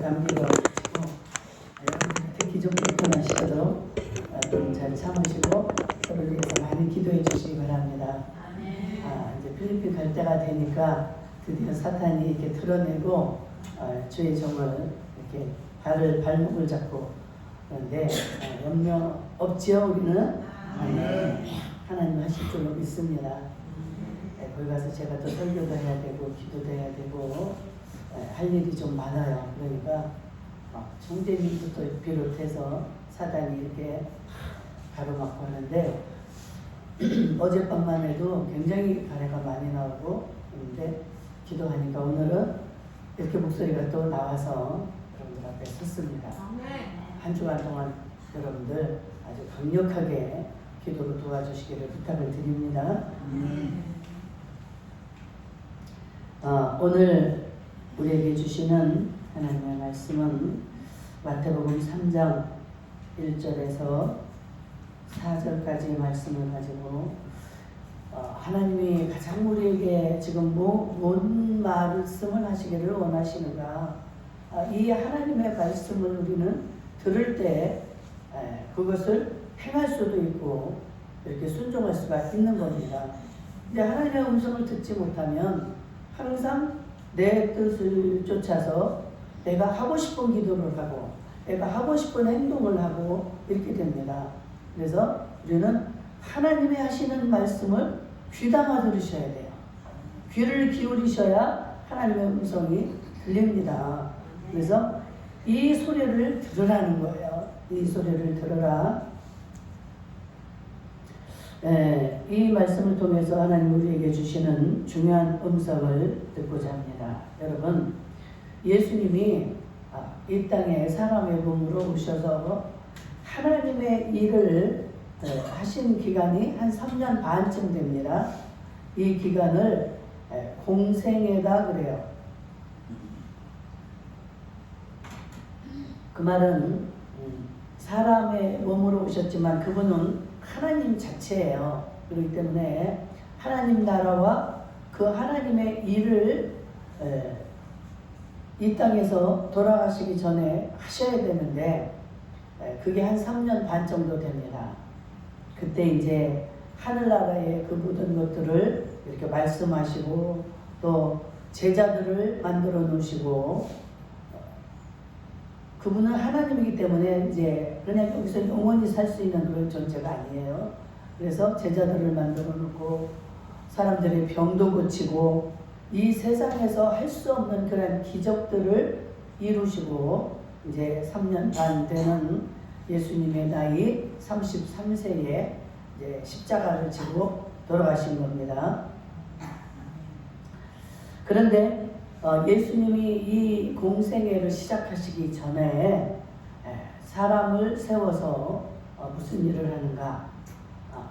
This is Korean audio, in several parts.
감기가 와가지고 특히 좀 불편하시도록 좀 잘 참으시고 저를 위해서 많이 기도해 주시기 바랍니다. 이제 필리핀 갈 때가 되니까 드디어 사탄이 이렇게 드러내고 주의 종을 이렇게 발목을 잡고 그런데 염려 없지요 우리는. 하나님 하실 줄 믿습니다. 거기 가서 제가 또 설교도 해야 되고 기도도 해야 되고 할 일이 좀 많아요. 그러니까 총재님도 또 비롯해서 사단이 이렇게 가로막고 하는데 어젯밤만 해도 굉장히 가래가 많이 나오고 그런데 기도하니까 오늘은 이렇게 목소리가 또 나와서 여러분들 앞에 섰습니다. 한 주간 동안 여러분들 아주 강력하게 기도로 도와주시기를 부탁을 드립니다. 오늘 우리에게 주시는 하나님의 말씀은 마태복음 3장 1절에서 4절까지의 말씀을 가지고 하나님이 가장 우리에게 지금 뭔 말씀을 하시기를 원하시는가. 이 하나님의 말씀을 우리는 들을 때 그것을 행할 수도 있고 이렇게 순종할 수가 있는 겁니다. 근데 하나님의 음성을 듣지 못하면 항상 내 뜻을 쫓아서 내가 하고 싶은 기도를 하고 내가 하고 싶은 행동을 하고 이렇게 됩니다. 그래서 우리는 하나님이 하시는 말씀을 귀담아 들으셔야 돼요. 귀를 기울이셔야 하나님의 음성이 들립니다. 그래서 이 소리를 들으라는 거예요. 이 소리를 들으라. 이 말씀을 통해서 하나님 우리에게 주시는 중요한 음성을 듣고자 합니다. 여러분, 예수님이 이 땅에 사람의 몸으로 오셔서 하나님의 일을 하신 기간이 한 3년 반쯤 됩니다. 이 기간을 공생애다 그래요. 그 말은 사람의 몸으로 오셨지만 그분은 하나님 자체예요. 그렇기 때문에 하나님 나라와 그 하나님의 일을 이 땅에서 돌아가시기 전에 하셔야 되는데 그게 한 3년 반 정도 됩니다. 그때 이제 하늘나라의 그 모든 것들을 이렇게 말씀하시고 또 제자들을 만들어 놓으시고 그분은 하나님이기 때문에 이제 그냥 여기서 영원히 살 수 있는 그런 존재가 아니에요. 그래서 제자들을 만들어 놓고 사람들의 병도 고치고 이 세상에서 할 수 없는 그런 기적들을 이루시고 이제 3년 반 되는 예수님의 나이 33세에 이제 십자가를 지고 돌아가신 겁니다. 그런데 예수님이 이 공생애를 시작하시기 전에 사람을 세워서 무슨 일을 하는가?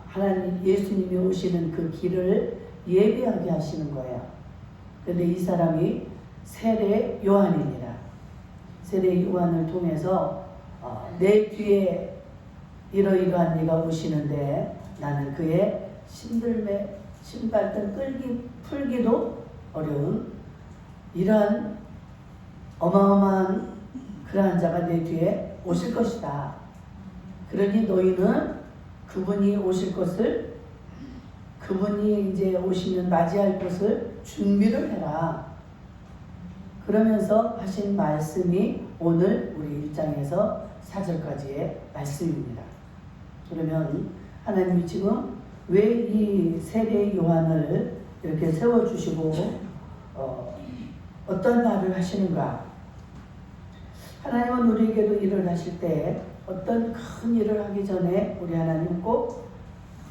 하나님 예수님이 오시는 그 길을 예비하게 하시는 거예요. 그런데 이 사람이 세례 요한입니다. 세례 요한을 통해서 내 뒤에 이러이러한 이가 오시는데 나는 그의 신발등 풀기도 어려운 이러한 어마어마한 그러한 자가 내 뒤에 오실 것이다. 그러니 너희는 그분이 오실 것을 그분이 이제 오시면 맞이할 것을 준비를 해라. 그러면서 하신 말씀이 오늘 우리 1장에서 4절까지의 말씀입니다. 그러면 하나님이 지금 왜 이 세례 요한을 이렇게 세워주시고 어떤 말을 하시는가? 하나님은 우리에게도 일을 하실 때 어떤 큰 일을 하기 전에 우리 하나님 꼭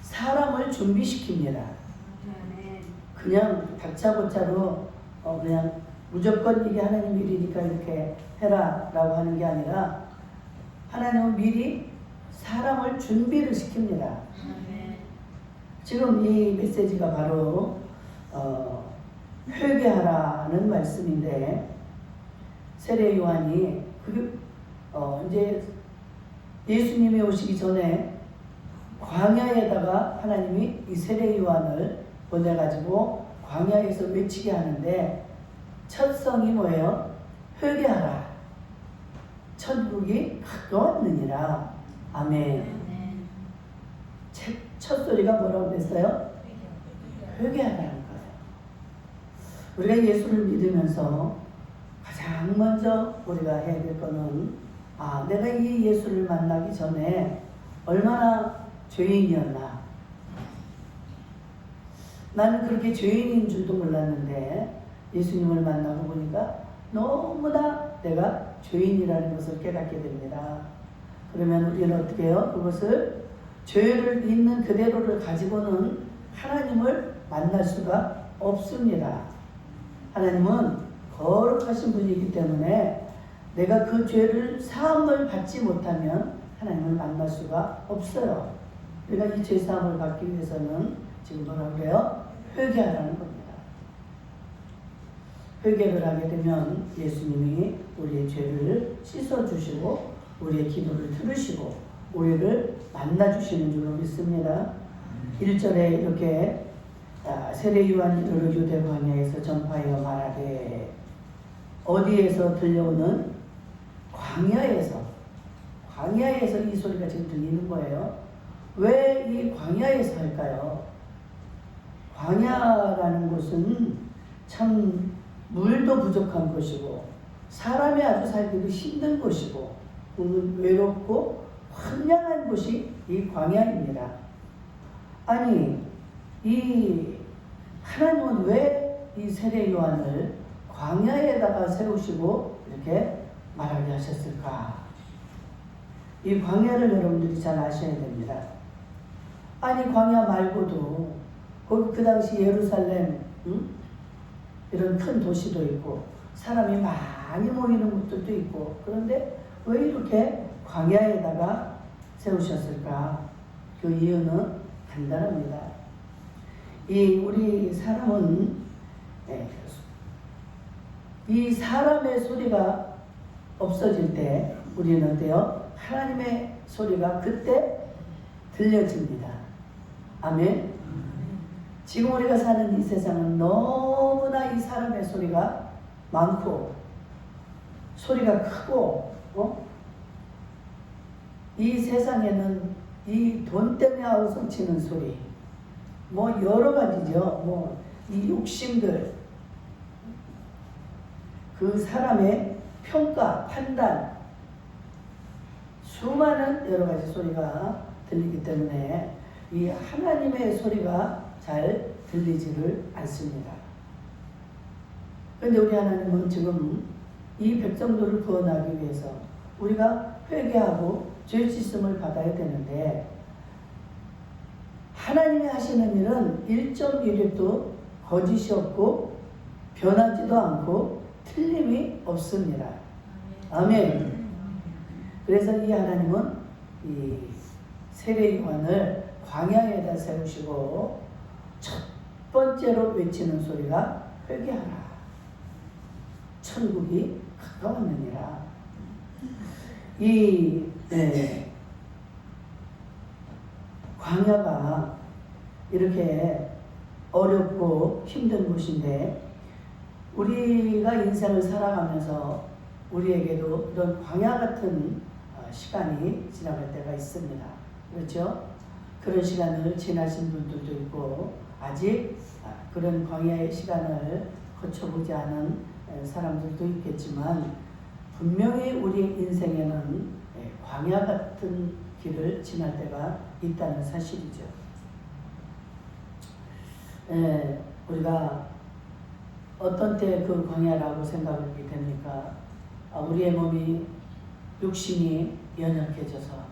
사람을 준비시킵니다. 그냥 다짜고짜로 그냥 무조건 이게 하나님 일이니까 이렇게 해라 라고 하는 게 아니라 하나님은 미리 사람을 준비를 시킵니다. 지금 이 메시지가 바로 회개하라는 말씀인데 세례 요한이 그게 이제 예수님이 오시기 전에 광야에다가 하나님이 이 세례 요한을 보내가지고 광야에서 외치게 하는데 첫 성이 뭐예요? 회개하라. 천국이 가까웠느니라. 아멘. 첫 소리가 뭐라고 그랬어요? 회개하라는 거예요. 우리가 예수를 믿으면서 가장 먼저 우리가 해야 될 거는 내가 이 예수를 만나기 전에 얼마나 죄인이었나. 나는 그렇게 죄인인 줄도 몰랐는데 예수님을 만나고 보니까 너무나 내가 죄인이라는 것을 깨닫게 됩니다. 그러면 우리는 어떻게 해요? 그것을 죄를 있는 그대로를 가지고는 하나님을 만날 수가 없습니다. 하나님은 거룩하신 분이기 때문에 내가 그 죄를 사함을 받지 못하면 하나님을 만날 수가 없어요. 우리가 이 죄 사함을 받기 위해서는 지금 뭐라고 그래요? 회개하라는 겁니다. 회개를 하게 되면 예수님이 우리의 죄를 씻어주시고 우리의 기도를 들으시고 우리를 만나주시는 줄로 믿습니다. 1절에 이렇게 세례 요한이 이르러 유대 광야에서 전파하여 말하되, 어디에서 들려오는? 광야에서 이 소리가 지금 들리는 거예요. 왜 이 광야에서 할까요? 광야라는 곳은 참 물도 부족한 곳이고 사람이 아주 살기도 힘든 곳이고 외롭고 황량한 곳이 이 광야입니다. 아니, 이 하나님은 왜 이 세례 요한을 광야에다가 세우시고 이렇게 말하게 하셨을까? 이 광야를 여러분들이 잘 아셔야 됩니다. 아니, 광야 말고도 거기 그 당시 예루살렘 이런 큰 도시도 있고 사람이 많이 모이는 곳들도 있고, 그런데 왜 이렇게 광야에다가 세우셨을까? 그 이유는 간단합니다. 우리 사람은 이 사람의 소리가 없어질 때 우리는 어때요? 하나님의 소리가 그때 들려집니다. 아멘. 지금 우리가 사는 이 세상은 너무나 이 사람의 소리가 많고 소리가 크고 이 세상에는 이 돈 때문에 아우성치는 소리, 뭐 여러 가지죠. 이 욕심들, 그 사람의 평가, 판단, 수많은 여러 가지 소리가 들리기 때문에 이 하나님의 소리가 잘 들리지를 않습니다. 그런데 우리 하나님은 지금 이 백성들을 구원하기 위해서 우리가 회개하고 죄 씻음을 받아야 되는데, 하나님이 하시는 일은 1.1획도 거짓이 없고 변하지도 않고 틀림이 없습니다. 아멘. 그래서 이 하나님은 이 세례 요한을 광야에다 세우시고 첫 번째로 외치는 소리가 회개하라. 천국이 가까웠느니라. 광야가 이렇게 어렵고 힘든 곳인데 우리가 인생을 살아가면서 우리에게도 이런 광야 같은 시간이 지나갈 때가 있습니다. 그렇죠? 그런 시간을 지나신 분들도 있고 아직 그런 광야의 시간을 거쳐보지 않은 사람들도 있겠지만 분명히 우리 인생에는 광야 같은 길을 지날 때가 있다는 사실이죠. 우리가 어떤 때 그 광야라고 생각하게 됩니까? 우리의 몸이 육신이 연약해져서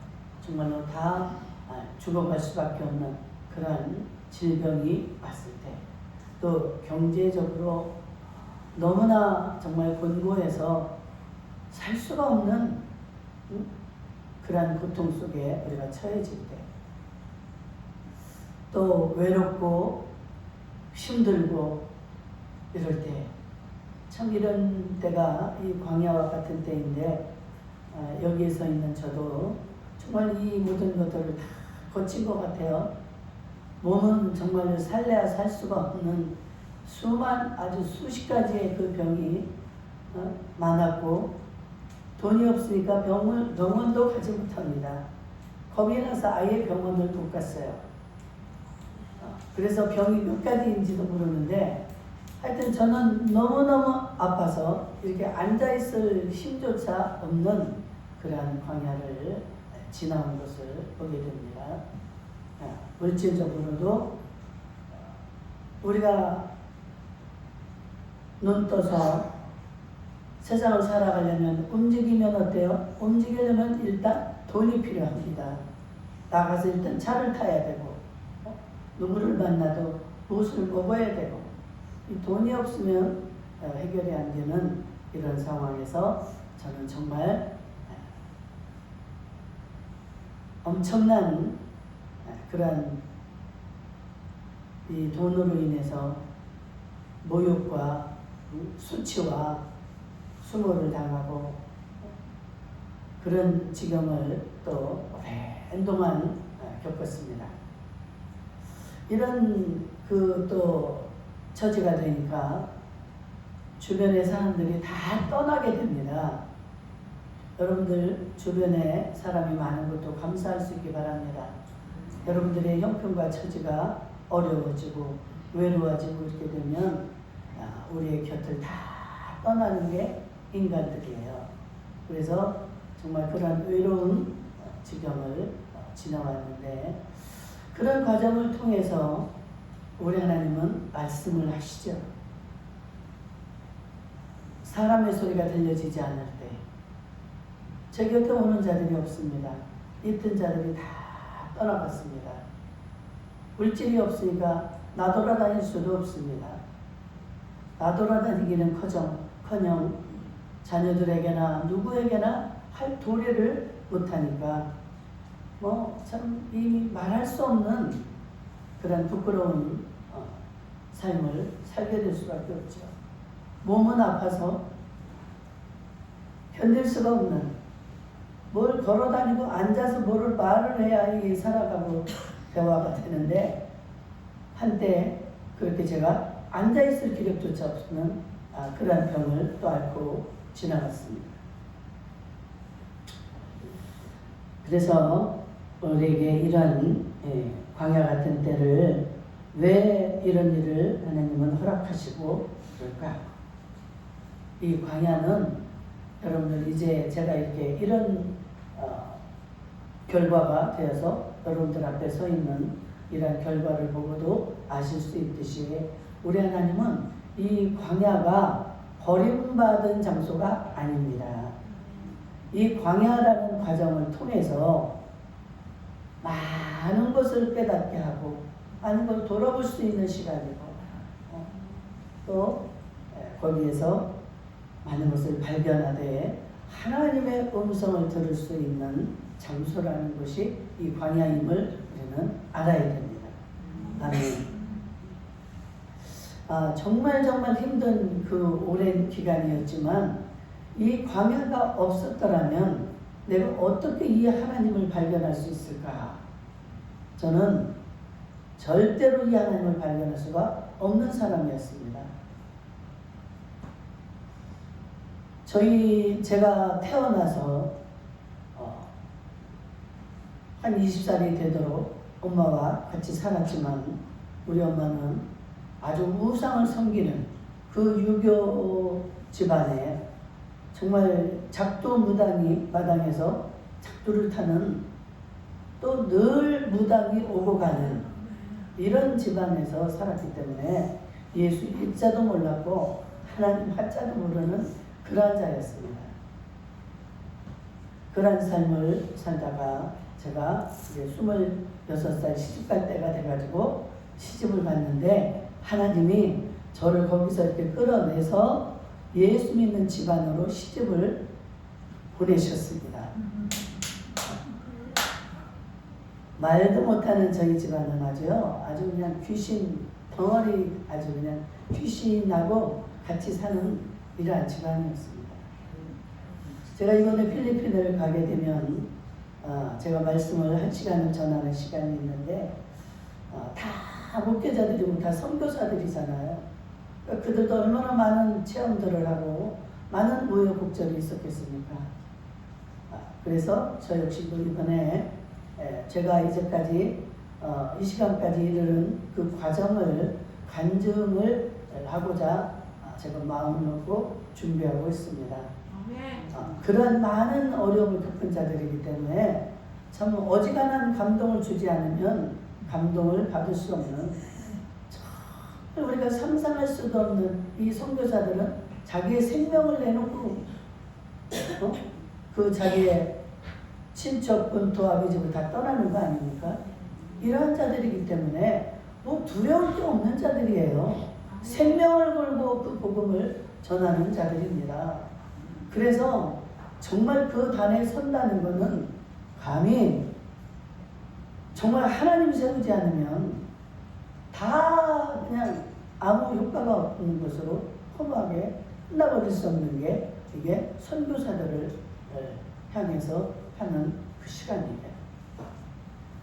정말로 다 죽어갈 수밖에 없는 그런 질병이 왔을 때, 또 경제적으로 너무나 정말 곤고해서 살 수가 없는 그런 고통 속에 우리가 처해질 때, 또 외롭고 힘들고 이럴 때, 참 이런 때가 이 광야와 같은 때인데 여기에 서 있는 저도 정말 이 모든 것들을 다 거친 것 같아요. 몸은 정말 살래야 살 수가 없는 아주 수십 가지의 그 병이 많았고, 돈이 없으니까 병원도 가지 못합니다. 겁이 나서 아예 병원을 못 갔어요. 그래서 병이 몇 가지인지도 모르는데 하여튼 저는 너무너무 아파서 이렇게 앉아있을 힘조차 없는 그러한 광야를 지나온 것을 보게 됩니다. 물질적으로도 우리가 눈 떠서 세상을 살아가려면 움직이면 어때요? 움직이려면 일단 돈이 필요합니다. 나가서 일단 차를 타야 되고 누구를 만나도 무엇을 먹어야 되고 이 돈이 없으면 해결이 안 되는 이런 상황에서 저는 정말 엄청난 그런 이 돈으로 인해서 모욕과 수치와 수모를 당하고 그런 지경을 또 오랜 동안 겪었습니다. 이런 그 또 처지가 되니까 주변의 사람들이 다 떠나게 됩니다. 여러분들 주변에 사람이 많은 것도 감사할 수 있기 바랍니다. 여러분들의 형편과 처지가 어려워지고 외로워지고 이렇게 되면 우리의 곁을 다 떠나는 게 인간들이에요. 그래서 정말 그런 외로운 지경을 지나왔는데 그런 과정을 통해서 우리 하나님은 말씀을 하시죠. 사람의 소리가 들려지지 않을 때 제 곁에 오는 자들이 없습니다. 있던 자들이 다 떠나갔습니다. 물질이 없으니까 나돌아다닐 수도 없습니다. 나돌아다니기는 커녕 자녀들에게나 누구에게나 할 도리를 못하니까 참 이미 말할 수 없는 그런 부끄러운 삶을 살게 될 수밖에 없죠. 몸은 아파서 견딜 수가 없는 뭘 걸어다니고 앉아서 뭐를 말을 해야 이 살아가고 대화가 되는데 한때 그렇게 제가 앉아있을 기력조차 없는 그런 병을 또 앓고 지나갔습니다. 그래서 우리에게 이런 광야 같은 때를 왜 이런 일을 하나님은 허락하시고 그럴까? 이 광야는 여러분들 이제 제가 이렇게 이런 결과가 되어서 여러분들 앞에 서 있는 이런 결과를 보고도 아실 수 있듯이 우리 하나님은 이 광야가 버림받은 장소가 아닙니다. 이 광야라는 과정을 통해서 많은 것을 깨닫게 하고 많은 걸 돌아볼 수 있는 시간이고 또 거기에서 많은 것을 발견하되 하나님의 음성을 들을 수 있는 장소라는 것이 이 광야임을 우리는 알아야 됩니다. 아멘. 정말 힘든 그 오랜 기간이었지만 이 광야가 없었더라면 내가 어떻게 이 하나님을 발견할 수 있을까? 저는 절대로 이 하나님을 발견할 수가 없는 사람이었습니다. 제가 태어나서 한 20살이 되도록 엄마와 같이 살았지만 우리 엄마는 아주 우상을 섬기는 그 유교 집안에 정말 작두 무당이 마당에서 작두를 타는 또 늘 무당이 오고 가는 이런 집안에서 살았기 때문에 예수 일자도 몰랐고 하나님 한자도 모르는 그러한 자였습니다. 그러한 삶을 살다가 제가 이제 26살 시집갈 때가 돼가지고 시집을 갔는데 하나님이 저를 거기서 이렇게 끌어내서 예수 믿는 집안으로 시집을 보내셨습니다. 말도 못하는 저희 집안은 아주 그냥 귀신 덩어리 아주 그냥 귀신하고 같이 사는 이러한 집안이었습니다. 제가 이번에 필리핀을 가게 되면 제가 말씀을 1시간을 전하는 시간이 있는데 다 목회자들이고 다 선교사들이잖아요. 그러니까 그들도 얼마나 많은 체험들을 하고 많은 우여곡절이 있었겠습니까? 그래서 저 역시도 이번에 제가 이제까지 이 시간까지 이르는 그 과정을 간증을 하고자 제가 마음을 놓고 준비하고 있습니다. 그런 많은 어려움을 겪은 자들이기 때문에 참 어지간한 감동을 주지 않으면 감동을 받을 수 없는, 우리가 상상할 수도 없는 이 선교사들은 자기의 생명을 내놓고 그 자기의 친척, 본토, 아비집을 다 떠나는 거 아닙니까? 이러한 자들이기 때문에 뭐 두려울 게 없는 자들이에요. 생명을 걸고 그 복음을 전하는 자들입니다. 그래서 정말 그 단에 선다는 것은 감히 정말 하나님 세우지 않으면 다 그냥 아무 효과가 없는 것으로 허무하게 끝나버릴 수 없는 게 이게 선교사들을 향해서 하는 그 시간이에요.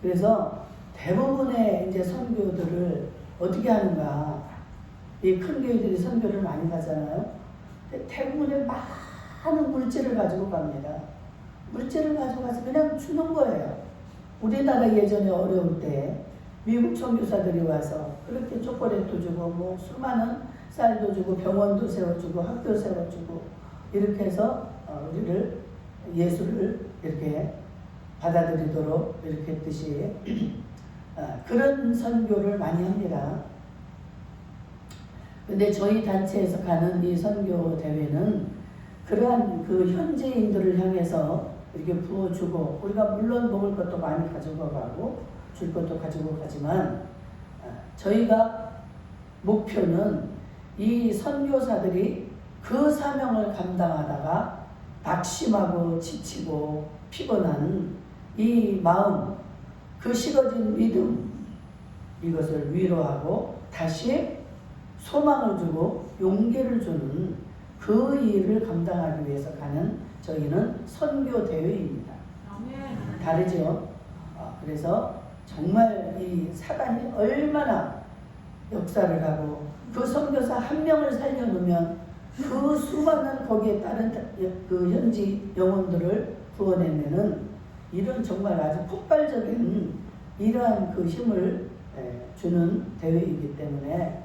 그래서 대부분의 이제 선교들을 어떻게 하는가? 이 큰 교회들이 선교를 많이 가잖아요. 대부분의 많은 물질을 가지고 갑니다. 물질을 가지고 가서 그냥 주는 거예요. 우리나라 예전에 어려울 때 미국 선교사들이 와서 그렇게 초콜릿도 주고 뭐 수많은 쌀도 주고 병원도 세워주고 학교 세워주고 이렇게 해서 우리를 예수를 이렇게 받아들이도록 이렇게 했듯이 그런 선교를 많이 합니다. 근데 저희 단체에서 가는 이 선교 대회는 그러한 그 현지인들을 향해서 이렇게 부어주고, 우리가 물론 먹을 것도 많이 가지고 가고 줄 것도 가지고 가지만 저희가 목표는 이 선교사들이 그 사명을 감당하다가 낙심하고 지치고 피곤한 이 마음, 그 식어진 믿음, 이것을 위로하고 다시 소망을 주고 용기를 주는 그 일을 감당하기 위해서 가는 저희는 선교 대회입니다. 다르죠? 그래서 정말 이 사단이 얼마나 역사를 하고 그 선교사 한 명을 살려놓으면 그 수많은 거기에 따른 그 현지 영혼들을 구원해내는 이런 정말 아주 폭발적인 이러한 그 힘을 주는 대회이기 때문에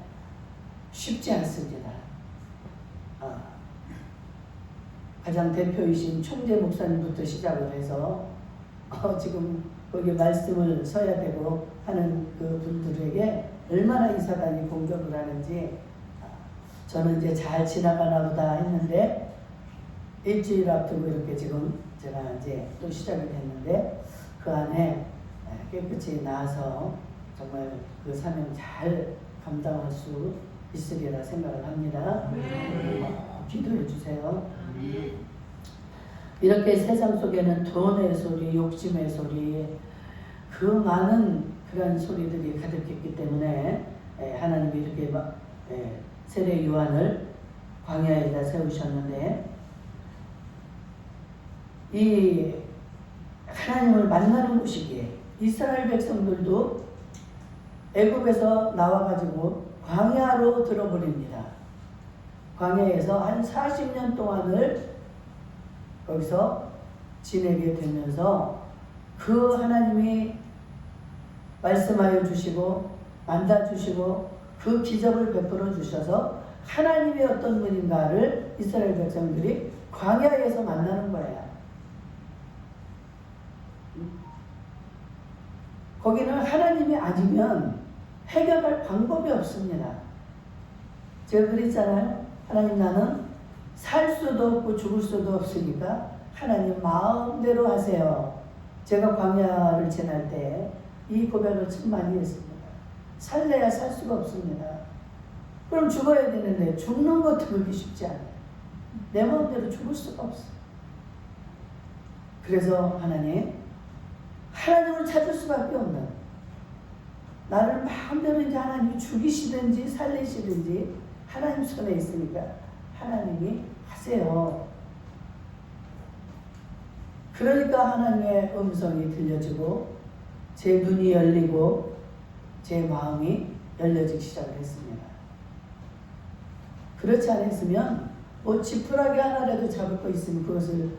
쉽지 않습니다. 가장 대표이신 총재 목사님부터 시작을 해서 지금 거기에 말씀을 서야 되고 하는 그 분들에게 얼마나 이 사단이 공격을 하는지 저는 이제 잘 지나가나 보다 했는데 일주일 앞두고 이렇게 지금 제가 이제 또 시작이 됐는데 그 안에 깨끗이 나아서 정말 그 사명 잘 감당할 수 있으리라 생각을 합니다. 기도해 주세요. 이렇게 세상 속에는 돈의 소리, 욕심의 소리, 그 많은 그런 소리들이 가득했기 때문에 하나님이 이렇게 세례 요한을 광야에다 세우셨는데 이 하나님을 만나는 곳이기에 이스라엘 백성들도 애굽에서 나와가지고 광야로 들어버립니다. 광야에서 한 40년 동안을 거기서 지내게 되면서 그 하나님이 말씀하여 주시고 만나 주시고 그 기적을 베풀어 주셔서 하나님이 어떤 분인가를 이스라엘 백성들이 광야에서 만나는 거예요. 거기는 하나님이 아니면 해결할 방법이 없습니다. 제가 그랬잖아요. 하나님, 나는 살 수도 없고 죽을 수도 없으니까 하나님 마음대로 하세요. 제가 광야를 지날 때 이 고백을 참 많이 했습니다. 살래야 살 수가 없습니다. 그럼 죽어야 되는데 죽는 것도 그렇게 쉽지 않아요. 내 마음대로 죽을 수가 없어요. 그래서 하나님을 찾을 수밖에 없는, 나를 마음대로 이제 하나님이 죽이시든지 살리시든지 하나님 손에 있으니까 하나님이 하세요. 그러니까 하나님의 음성이 들려지고 제 눈이 열리고 제 마음이 열려지기 시작을 했습니다. 그렇지 않았으면 뭐 지푸라기 하나라도 잡을 거 있으면 그것을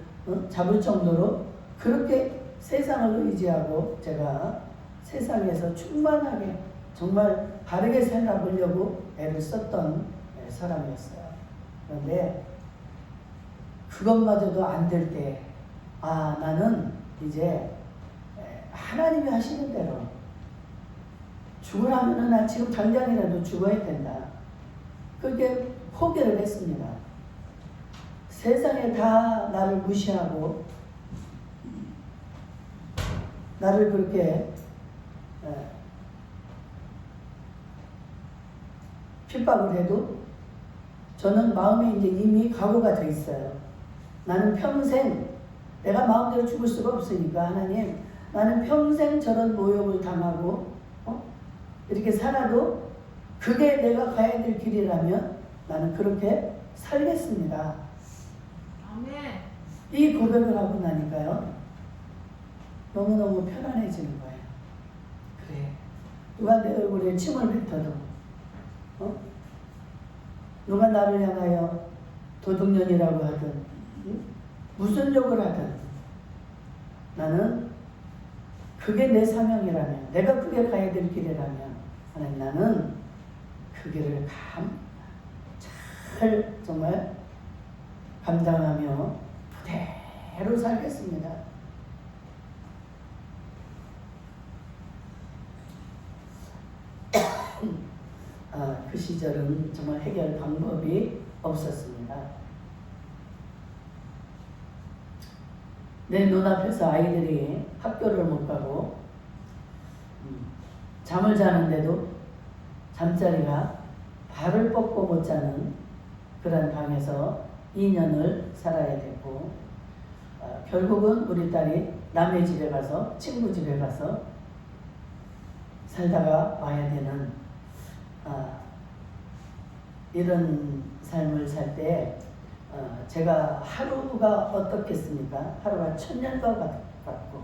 잡을 정도로 그렇게 세상을 의지하고 제가 세상에서 충만하게 정말 바르게 살아보려고 애를 썼던 사람이었어요. 그런데 그것마저도 안 될 때, 나는 이제 하나님이 하시는 대로 죽으라면은 나 지금 당장이라도 죽어야 된다. 그렇게 포기를 했습니다. 세상에 다 나를 무시하고 나를 그렇게 핍박을 해도 저는 마음에 이제 이미 각오가 돼 있어요. 나는 평생 내가 마음대로 죽을 수가 없으니까 하나님, 나는 평생 저런 모욕을 당하고 이렇게 살아도 그게 내가 가야 될 길이라면 나는 그렇게 살겠습니다. 아멘. 이 고백을 하고 나니까요, 너무너무 편안해지는 거예요. 그래, 누가 내 얼굴에 침을 뱉어도, 누가 나를 향하여 도둑년이라고 하든, 무슨 욕을 하든, 나는 그게 내 사명이라면, 내가 그게 가야 될 길이라면, 하나님, 나는 그 길을 잘 정말 감당하며 그대로 살겠습니다. 그 시절은 정말 해결 방법이 없었습니다. 내 눈앞에서 아이들이 학교를 못 가고 잠을 자는데도 잠자리가 발을 뻗고 못 자는 그런 방에서 2년을 살아야 됐고, 결국은 우리 딸이 남의 집에 가서, 친구 집에 가서 살다가 와야 되는 이런 삶을 살 때 제가 하루가 어떻겠습니까? 하루가 천년과 같고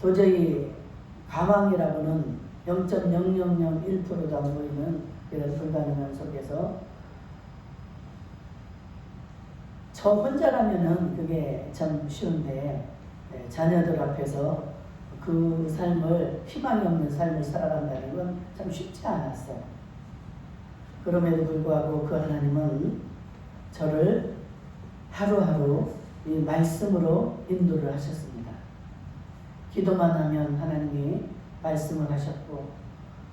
도저히 가망이라고는 0.0001%도 안 보이는 이런 불가능한 속에서 저 혼자라면은 그게 참 쉬운데 자녀들 앞에서 그 삶을, 희망이 없는 삶을 살아간다는 건 참 쉽지 않았어요. 그럼에도 불구하고 그 하나님은 저를 하루하루 이 말씀으로 인도를 하셨습니다. 기도만 하면 하나님이 말씀을 하셨고,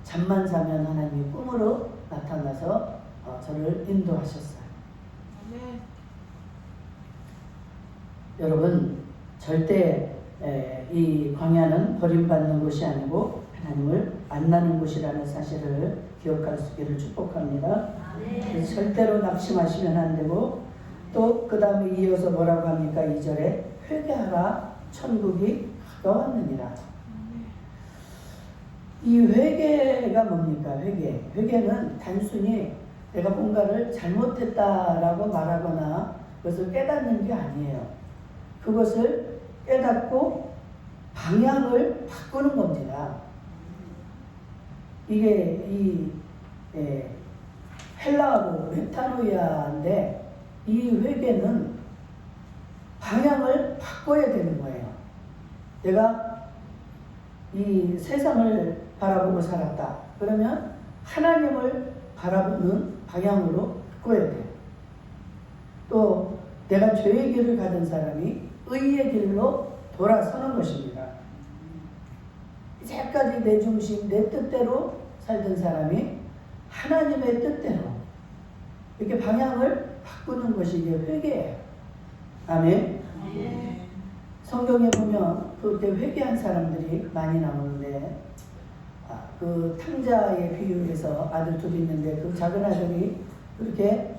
잠만 자면 하나님이 꿈으로 나타나서 저를 인도하셨어요. 네. 여러분, 절대 이 광야는 버림받는 곳이 아니고 하나님을 만나는 곳이라는 사실을 기억할 수 있기를 축복합니다. 그래서 절대로 낙심하시면 안 되고, 또 그 다음에 이어서 뭐라고 합니까? 2절에 회개하라, 천국이 가까웠느니라. 이 회개가 뭡니까? 회개는 단순히 내가 뭔가를 잘못했다라고 말하거나 그것을 깨닫는 게 아니에요. 그것을 깨닫고 방향을 바꾸는 겁니다. 이게 이 헬라어로 메타노이아인데, 이 회개는 방향을 바꿔야 되는 거예요. 내가 이 세상을 바라보고 살았다. 그러면 하나님을 바라보는 방향으로 바꿔야 돼요. 또 내가 죄의 길을 가던 사람이 의의 길로 돌아서는 것입니다. 이제까지 내 중심, 내 뜻대로 살던 사람이 하나님의 뜻대로 이렇게 방향을 바꾸는 것이 이게 회개예요. 아멘. 성경에 보면 그렇게 회개한 사람들이 많이 나오는데, 그 탕자의 비유에서 아들 둘이 있는데 그 작은 아들이 그렇게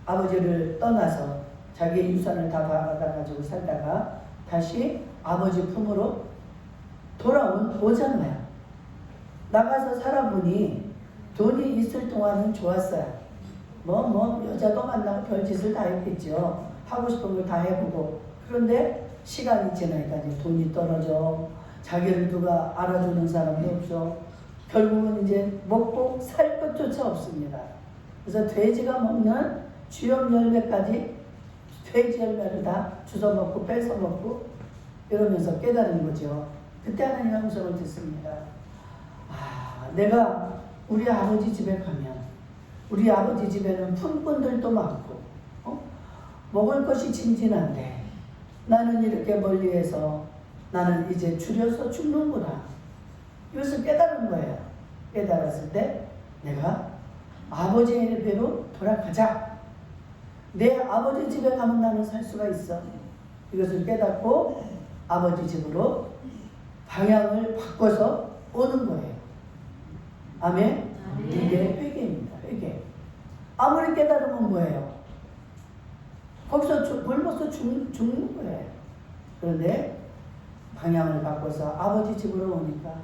아버지를 떠나서 자기의 유산을 다 받아가지고 살다가 다시 아버지 품으로 오잖아요. 나가서 살아보니 돈이 있을 동안은 좋았어요. 여자도 만나고 별짓을 다 했겠죠. 하고 싶은 걸 다 해보고. 그런데 시간이 지나니까 이제 돈이 떨어져, 자기를 누가 알아주는 사람도 없어. 결국은 이제 먹고 살 것조차 없습니다. 그래서 돼지가 먹는 쥐염 열매까지 돼지 열매를 다 주워 먹고 뺏어 먹고 이러면서 깨달은 거죠. 그때 하나님 음성을 듣습니다. 내가 우리 아버지 집에 가면 우리 아버지 집에는 품꾼들도 많고 먹을 것이 진진한데 나는 이렇게 멀리해서 나는 이제 줄여서 죽는구나. 이것을 깨달은 거예요. 깨달았을 때 내가 아버지의 배로 돌아가자. 내 아버지 집에 가면 나는 살 수가 있어. 이것을 깨닫고 아버지 집으로 방향을 바꿔서 오는 거예요. 아멘? 이게 회개입니다. 회개. 아무리 깨달으면 뭐예요? 거기서 굶어서 죽는 거예요. 그런데 방향을 바꿔서 아버지 집으로 오니까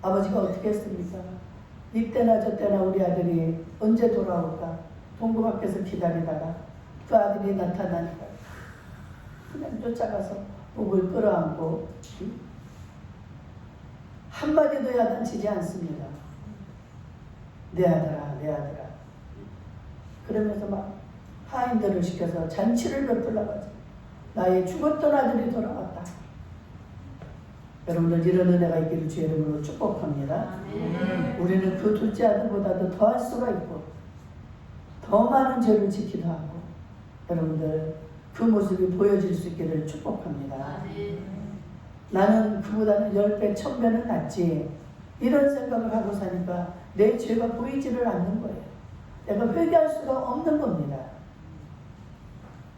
아버지가 어떻게 했습니까? 이때나 저때나 우리 아들이 언제 돌아올까? 동구 밖에서 기다리다가 그 아들이 나타나니까 그냥 쫓아가서 목을 끌어안고 한마디도 야단치지 않습니다. 내 아들아, 내 아들아. 그러면서 막 하인들을 시켜서 잔치를 베풀려고 하죠. 나의 죽었던 아들이 돌아왔다. 여러분들 이런 은혜가 있기를 주의 이름으로 축복합니다. 우리는 그 둘째 아들보다도 더할 수가 있고 더 많은 죄를 지키도 하고 여러분들 그 모습이 보여질 수 있기를 축복합니다. 나는 그보다는 10배, 1000배는 낫지. 이런 생각을 하고 사니까 내 죄가 보이지를 않는 거예요. 내가 회개할 수가 없는 겁니다.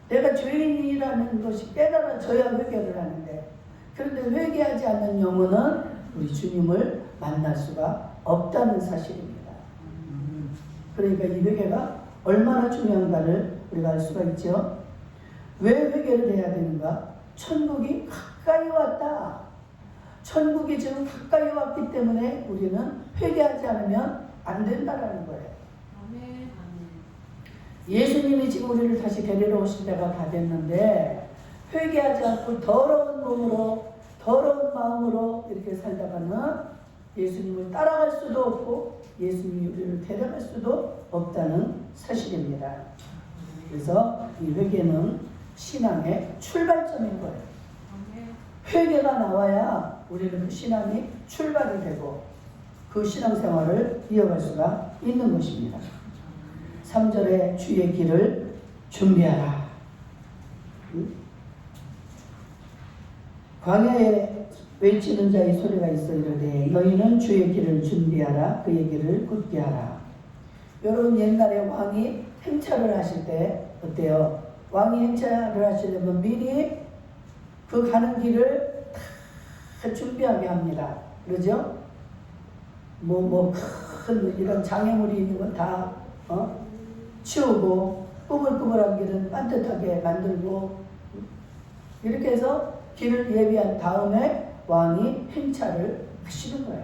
내가 죄인이라는 것이 깨달아져야 회개를 하는데 그런데 회개하지 않는 영혼은 우리 주님을 만날 수가 없다는 사실입니다. 그러니까 이 회개가 얼마나 중요한가를 우리가 알 수가 있죠. 왜 회개를 해야 되는가? 천국이 가까이 왔다. 천국이 지금 가까이 왔기 때문에 우리는 회개하지 않으면 안 된다라는 거예요. 예수님이 지금 우리를 다시 데리러 오실 때가 다 됐는데 회개하지 않고 더러운 몸으로 더러운 마음으로 이렇게 살다가는 예수님을 따라갈 수도 없고 예수님이 우리를 데려갈 수도 없다는 사실입니다. 그래서 이 회개는 신앙의 출발점인 거예요. 회개가 나와야 우리는 그 신앙이 출발이 되고 그 신앙생활을 이어갈 수가 있는 것입니다. 3절에 주의 길을 준비하라. 광야에 외치는 자의 소리가 있어 이르되 너희는 주의 길을 준비하라. 그의 길을 굳게 하라. 여러분 옛날에 왕이 행차를 하실 때 어때요? 왕이 행차를 하시려면 미리 그 가는 길을 다 준비하게 합니다. 그러죠? 큰 이런 장애물이 있는 건 다 치우고 꾸물꾸물한 길은 반듯하게 만들고 이렇게 해서 길을 예비한 다음에 왕이 행차를 하시는 거예요.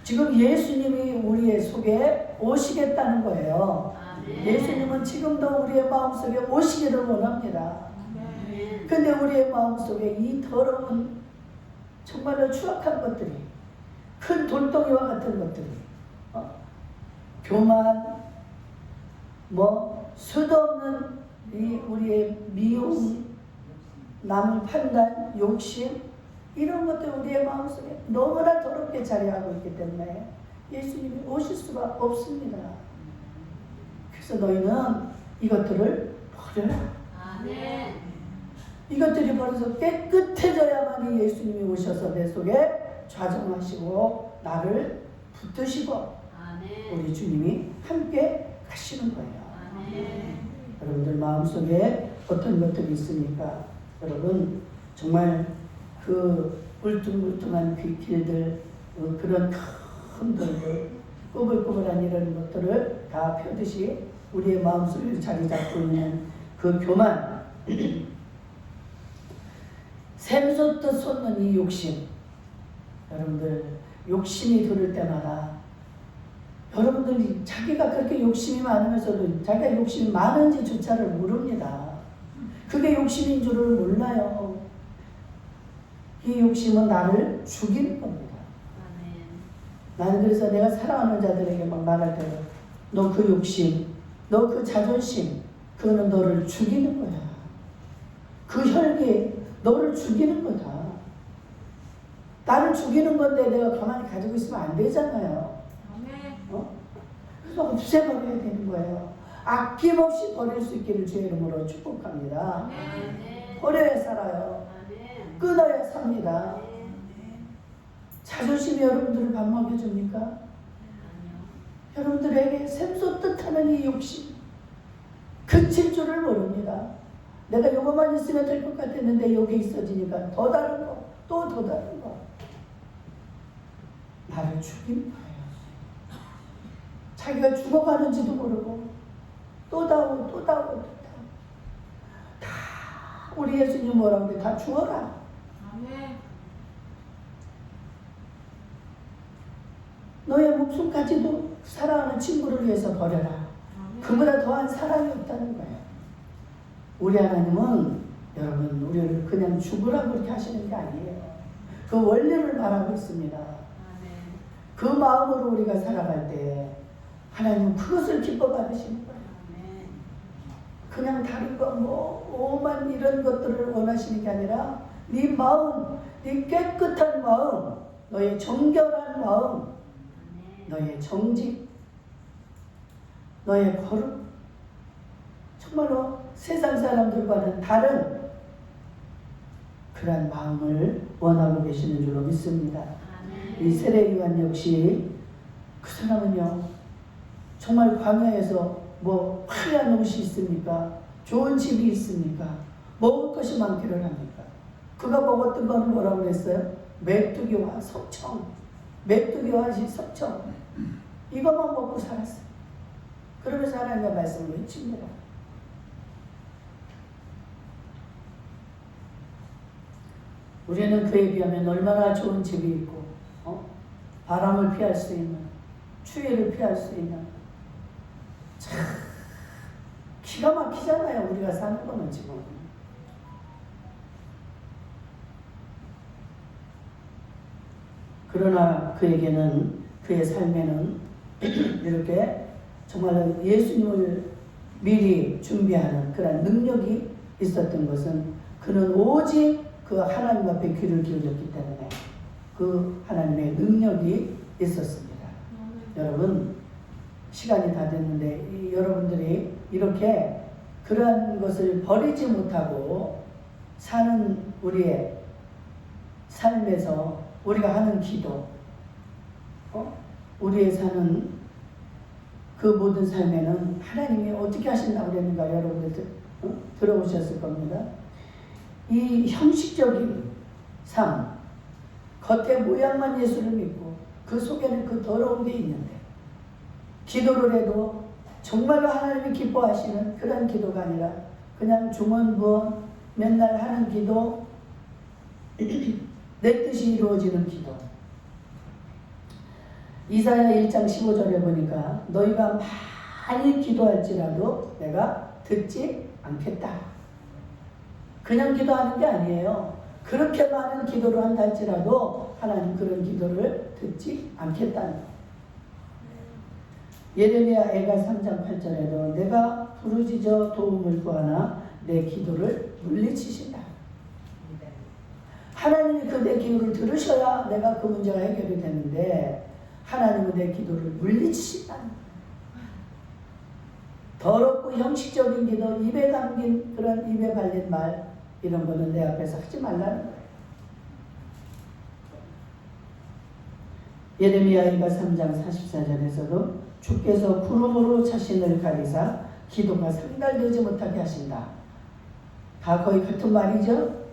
지금 예수님이 우리의 속에 오시겠다는 거예요. 예수님은 지금도 우리의 마음속에 오시기를 원합니다. 근데 우리의 마음속에 이 더러운 정말로 추악한 것들이 큰 돌덩이와 같은 것들이 교만 수도 없는 이 우리의 미움 남을 판단 욕심 이런 것들 우리의 마음속에 너무나 더럽게 자리하고 있기 때문에 예수님이 오실 수가 없습니다. 그래서 너희는 이것들을 버려라. 아멘. 이것들이 벌어서 깨끗해져야만이 예수님이 오셔서 내 속에 좌정하시고 나를 붙드시고 아멘. 우리 주님이 함께 가시는 거예요. 아멘. 여러분들 마음속에 어떤 것들이 있습니까? 여러분 정말 그 울퉁불퉁한 그 길들 그런 큰 돌들 꾸불꾸불한 이런 것들을 다 펴듯이 우리의 마음속에 자리 잡고 있는 그 교만 샘솟듯 솟는 이 욕심 여러분들 욕심이 들을 때마다 여러분들이 자기가 그렇게 욕심이 많으면서도 자기가 욕심이 많은지조차를 모릅니다. 그게 욕심인 줄을 몰라요. 이 욕심은 나를 죽이는 겁니다. 나는 그래서 내가 사랑하는 자들에게 막 말할 때는 너 그 욕심, 너 그 자존심, 그거는 너를 죽이는 거야. 그 혈기 너를 죽이는 거다. 나를 죽이는 건데 내가 가만히 가지고 있으면 안 되잖아요. 그래서 없애버려야 되는 거예요. 아낌없이 버릴 수 있기를 주의 이름으로 축복합니다. 버려야 살아요. 끊어야 삽니다. 자존심이 여러분들을 밥 먹여줍니까? 여러분들에게 샘솟듯 하는 이 욕심, 그칠 줄을 모릅니다. 내가 요거만 있으면 될 것 같았는데 여기 있어지니까 더 다른 거, 또 더 다른 거. 나를 죽인 거예요. 자기가 죽어가는지도 모르고 또 다오고 또 다오고 또 다오고. 다 우리 예수님 뭐라고 그래? 다 죽어라. 너의 목숨까지도 사랑하는 친구를 위해서 버려라. 그보다 더한 사랑이 없다는 거예요. 우리 하나님은 여러분 우리를 그냥 죽으라고 그렇게 하시는 게 아니에요. 그 원리를 말하고 있습니다. 그 마음으로 우리가 살아갈 때 하나님은 그것을 기뻐 받으시는 거예요. 그냥 다른 거 오만 이런 것들을 원하시는 게 아니라 네 마음, 네 깨끗한 마음, 너의 정결한 마음, 너의 정직, 너의 거룩, 정말로 세상 사람들과는 다른 그런 마음을 원하고 계시는 줄로 믿습니다. 이 세례요한 역시 그 사람은요 정말 광야에서 뭐 화려한 옷이 있습니까? 좋은 집이 있습니까? 먹을 것이 많기를 합니까? 그가 먹었던 거는 뭐라고 그랬어요? 메뚜기와 석청, 메뚜기와 석청, 이것만 먹고 살았어요. 그러면서 하나님의 말씀을 외칩니다. 우리는 그에 비하면 얼마나 좋은 집이 있고 바람을 피할 수 있는, 추위를 피할 수 있는, 참 기가 막히잖아요. 우리가 사는 거는 지금. 그러나 그에게는, 그의 삶에는 이렇게 정말 예수님을 미리 준비하는 그런 능력이 있었던 것은 그는 오직 그 하나님 앞에 귀를 기울였기 때문에 그 하나님의 능력이 있었습니다. 여러분 시간이 다 됐는데 여러분들이 이렇게 그러한 것을 버리지 못하고 사는 우리의 삶에서 우리가 하는 기도, 우리의 사는 그 모든 삶에는 하나님이 어떻게 하신다고 그랬는가 여러분들 들어보셨을 겁니다. 이 형식적인 삶, 겉에 모양만 예수를 믿고 그 속에는 그 더러운 게 있는데 기도를 해도 정말로 하나님이 기뻐하시는 그런 기도가 아니라 그냥 중언부언 맨날 하는 기도, 내 뜻이 이루어지는 기도. 이사야 1장 15절에 보니까 너희가 많이 기도할지라도 내가 듣지 않겠다. 그냥 기도하는 게 아니에요. 그렇게 많은 기도를 한다 할지라도 하나님 그런 기도를 듣지 않겠다는 거예요. 예레미야 애가 3장 8절에도 내가 부르짖어 도움을 구하나 내 기도를 물리치신다. 하나님이 그 내 기도를 들으셔야 내가 그 문제가 해결이 되는데 하나님은 내 기도를 물리치신다는 거예요. 더럽고 형식적인 기도, 입에 담긴 그런 입에 발린 말 이런 거는 내 앞에서 하지 말라는 거예요. 예레미야가 3장 44절에서도 주께서 구름으로 자신을 가리사 기도가 상달되지 못하게 하신다. 다 거의 같은 말이죠.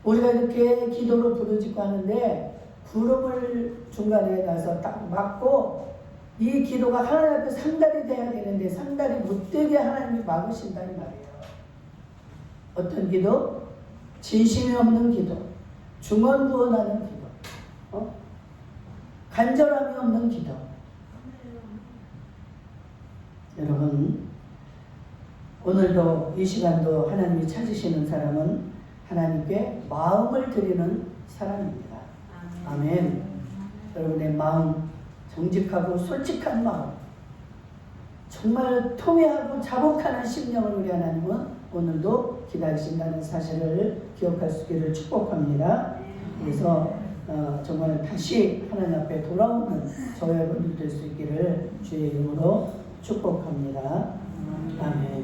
우리가 이렇게 기도로 부르짖고 하는데 구름을 중간에 놔서 딱 막고 이 기도가 하나님 앞에 상달이 돼야 되는데 상달이 못되게 하나님이 막으신다 이 말이에요. 어떤 기도? 진심이 없는 기도, 중언부언하는 기도, 간절함이 없는 기도. 여러분 오늘도 이 시간도 하나님이 찾으시는 사람은 하나님께 마음을 드리는 사람입니다. 아멘. 여러분의 마음, 정직하고 솔직한 마음, 정말 통회하고 자복하는 심령을 우리 하나님은 오늘도 기다리신다는 사실을 기억할 수 있기를 축복합니다. 그래서 정말 다시 하나님 앞에 돌아오는 저와 여러분들 될 수 있기를 주의 이름으로 축복합니다. 아멘.